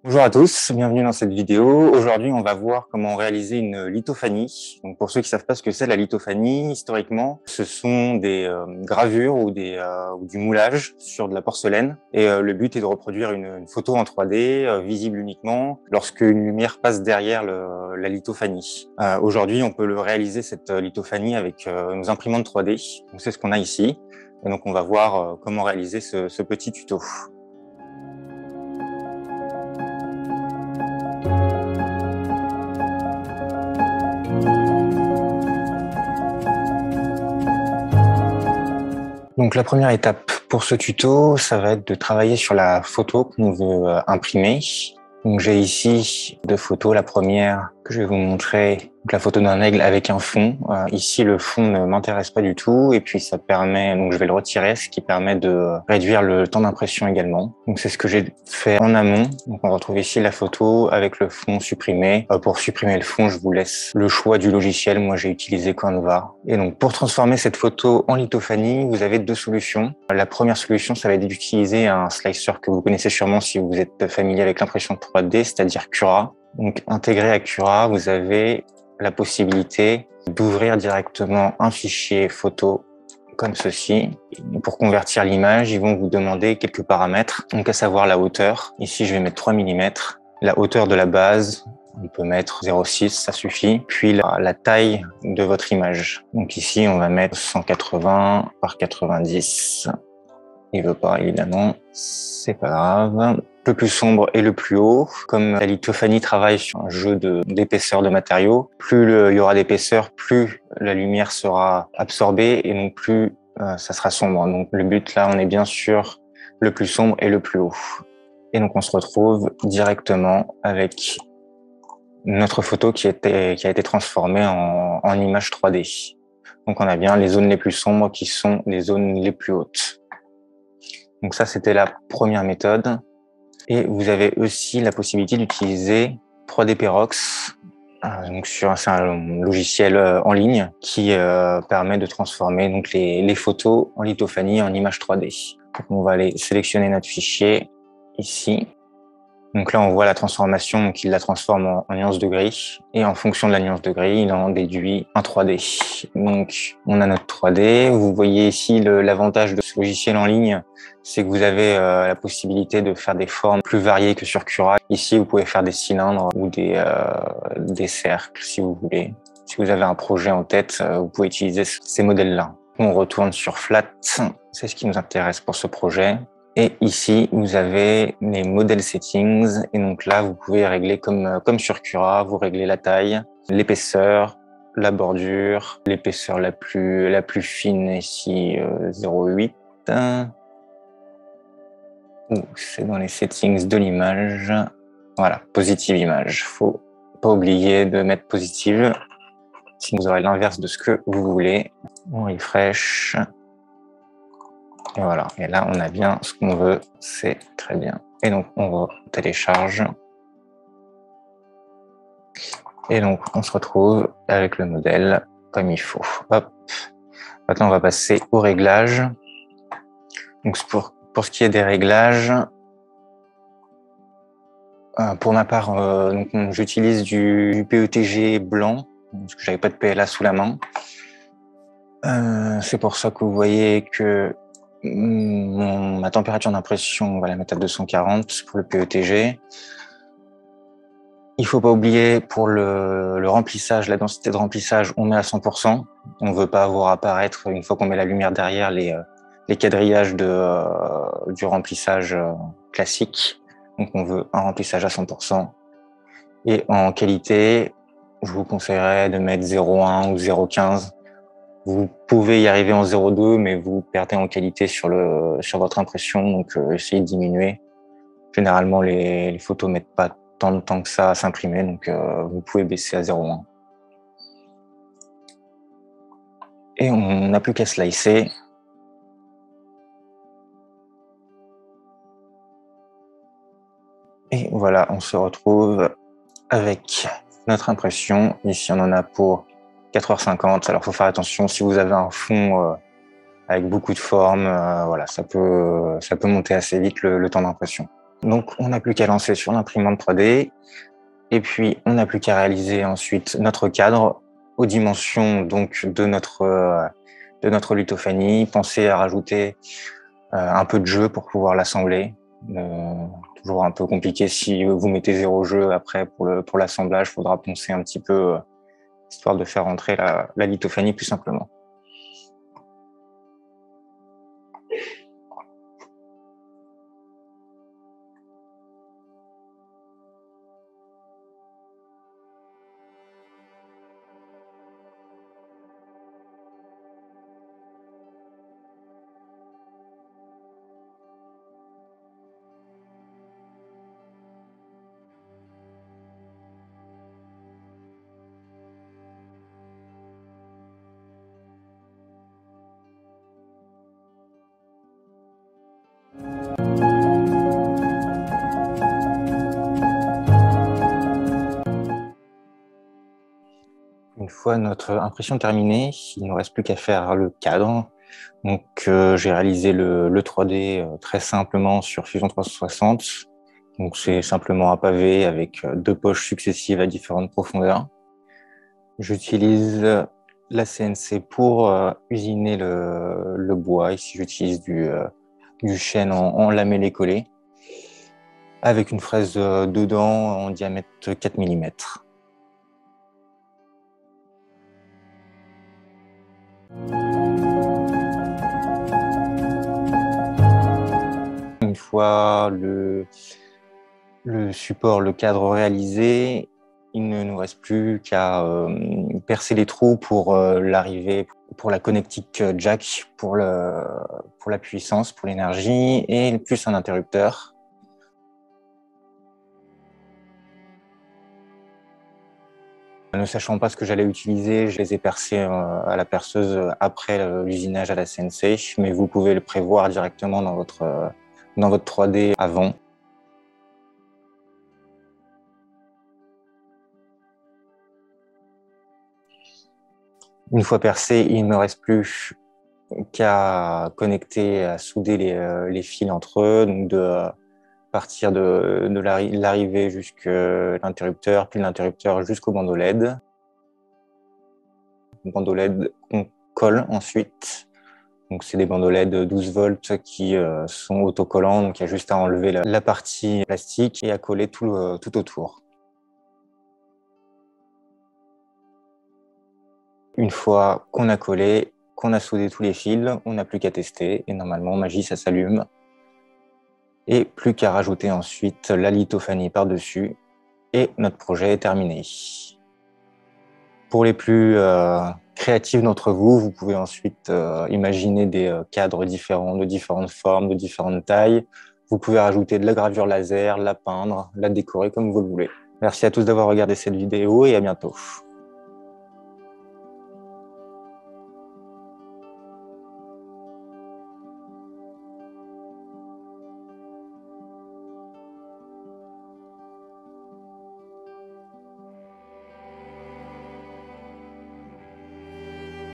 Bonjour à tous, bienvenue dans cette vidéo. Aujourd'hui, on va voir comment réaliser une lithophanie. Donc, pour ceux qui ne savent pas ce que c'est la lithophanie, historiquement, ce sont des gravures ou du moulage sur de la porcelaine. Et le but est de reproduire une photo en 3D, visible uniquement lorsqu'une lumière passe derrière la lithophanie. Aujourd'hui, on peut réaliser cette lithophanie avec nos imprimantes 3D. Donc, c'est ce qu'on a ici. Et donc, on va voir comment réaliser ce petit tuto. Donc la première étape pour ce tuto, ça va être de travailler sur la photo qu'on veut imprimer. Donc j'ai ici deux photos. La première que je vais vous montrer, donc la photo d'un aigle avec un fond. Ici le fond ne m'intéresse pas du tout et puis ça permet, donc je vais le retirer, ce qui permet de réduire le temps d'impression également. Donc c'est ce que j'ai fait en amont. Donc on retrouve ici la photo avec le fond supprimé. Pour supprimer le fond, je vous laisse le choix du logiciel. Moi j'ai utilisé Canva. Et donc pour transformer cette photo en lithophanie, vous avez deux solutions. La première solution, ça va être d'utiliser un slicer que vous connaissez sûrement si vous êtes familier avec l'impression 3D, c'est-à-dire Cura. Donc, intégré à Cura, vous avez la possibilité d'ouvrir directement un fichier photo comme ceci. Pour convertir l'image, ils vont vous demander quelques paramètres, donc à savoir la hauteur. Ici, je vais mettre 3 mm. La hauteur de la base, on peut mettre 0,6, ça suffit. Puis la taille de votre image. Donc ici, on va mettre 180 par 90. Il veut pas, évidemment. C'est pas grave. Le plus sombre et le plus haut. Comme la lithophanie travaille sur un jeu d'épaisseur de matériaux, plus il y aura d'épaisseur, plus la lumière sera absorbée et donc plus ça sera sombre. Donc le but là, on est bien sûr le plus sombre et le plus haut. Et donc on se retrouve directement avec notre photo qui a été transformée en image 3D. Donc on a bien les zones les plus sombres qui sont les zones les plus hautes. Donc ça, c'était la première méthode. Et vous avez aussi la possibilité d'utiliser 3D Perox. Donc c'est un logiciel en ligne qui permet de transformer donc les photos en lithophanie en image 3D. Donc on va aller sélectionner notre fichier ici. Donc là, on voit la transformation, donc il la transforme en nuance de gris. Et en fonction de la nuance de gris, il en déduit un 3D. Donc, on a notre 3D. Vous voyez ici l'avantage de ce logiciel en ligne, c'est que vous avez la possibilité de faire des formes plus variées que sur Cura. Ici, vous pouvez faire des cylindres ou des cercles, si vous voulez. Si vous avez un projet en tête, vous pouvez utiliser ces modèles-là. On retourne sur Flat. C'est ce qui nous intéresse pour ce projet. Et ici, vous avez les modèles settings. Et donc là, vous pouvez régler comme sur Cura, vous réglez la taille, l'épaisseur, la bordure, l'épaisseur la plus fine ici, 0,8. C'est dans les settings de l'image. Voilà, positive image. Faut pas oublier de mettre positive. Sinon, vous aurez l'inverse de ce que vous voulez. On refresh. Et voilà, et là on a bien ce qu'on veut, c'est très bien. Et donc on télécharge. Et donc on se retrouve avec le modèle comme il faut. Hop. Maintenant on va passer aux réglages. Donc pour ce qui est des réglages, pour ma part, j'utilise du PETG blanc, parce que j'avais pas de PLA sous la main. C'est pour ça que vous voyez que ma température d'impression, on va la mettre à 240 pour le PETG. Il faut pas oublier pour le remplissage, la densité de remplissage, on met à 100%. On veut pas voir apparaître, une fois qu'on met la lumière derrière, les quadrillages du remplissage classique. Donc on veut un remplissage à 100%. Et en qualité, je vous conseillerais de mettre 0,1 ou 0,15. Vous pouvez y arriver en 0,2, mais vous perdez en qualité sur votre impression, donc essayez de diminuer. Généralement, les photos mettent pas tant de temps que ça à s'imprimer, donc vous pouvez baisser à 0,1. Et on n'a plus qu'à slicer. Et voilà, on se retrouve avec notre impression. Ici, on en a pour 4h50. Alors, faut faire attention si vous avez un fond avec beaucoup de formes. Voilà, ça peut monter assez vite le temps d'impression. Donc, on n'a plus qu'à lancer sur l'imprimante 3D et puis on n'a plus qu'à réaliser ensuite notre cadre aux dimensions donc de notre lithophanie. Pensez à rajouter un peu de jeu pour pouvoir l'assembler. Toujours un peu compliqué si vous mettez 0 jeu après pour l'assemblage, il faudra poncer un petit peu histoire de faire rentrer la lithophanie plus simplement. Une fois notre impression terminée, il ne nous reste plus qu'à faire le cadre. Donc, j'ai réalisé le 3D très simplement sur Fusion 360. Donc, c'est simplement un pavé avec 2 poches successives à différentes profondeurs. J'utilise la CNC pour usiner le bois. Ici, j'utilise du chêne en lamellé collé avec une fraise dedans en diamètre 4 mm. Une fois le support, le cadre réalisé, il ne nous reste plus qu'à percer les trous pour l'arrivée, pour la connectique jack, pour la puissance, pour l'énergie, et plus un interrupteur. Ne sachant pas ce que j'allais utiliser, je les ai percés à la perceuse après l'usinage à la CNC, mais vous pouvez le prévoir directement dans votre 3D avant. Une fois percé, il ne me reste plus qu'à connecter, à souder les fils entre eux, donc de partir de l'arrivée jusqu'à l'interrupteur, puis l'interrupteur jusqu'au bandeau LED. Le bandeau LED qu'on colle ensuite. Donc, c'est des bandeaux LED 12 volts qui sont autocollants, donc il y a juste à enlever la partie plastique et à coller tout autour. Une fois qu'on a collé, qu'on a soudé tous les fils, on n'a plus qu'à tester et normalement, magie, ça s'allume. Et plus qu'à rajouter ensuite la lithophanie par-dessus et notre projet est terminé. Pour les plus créatifs d'entre vous, vous pouvez ensuite imaginer des cadres différents, de différentes formes, de différentes tailles. Vous pouvez rajouter de la gravure laser, la peindre, la décorer comme vous le voulez. Merci à tous d'avoir regardé cette vidéo et à bientôt.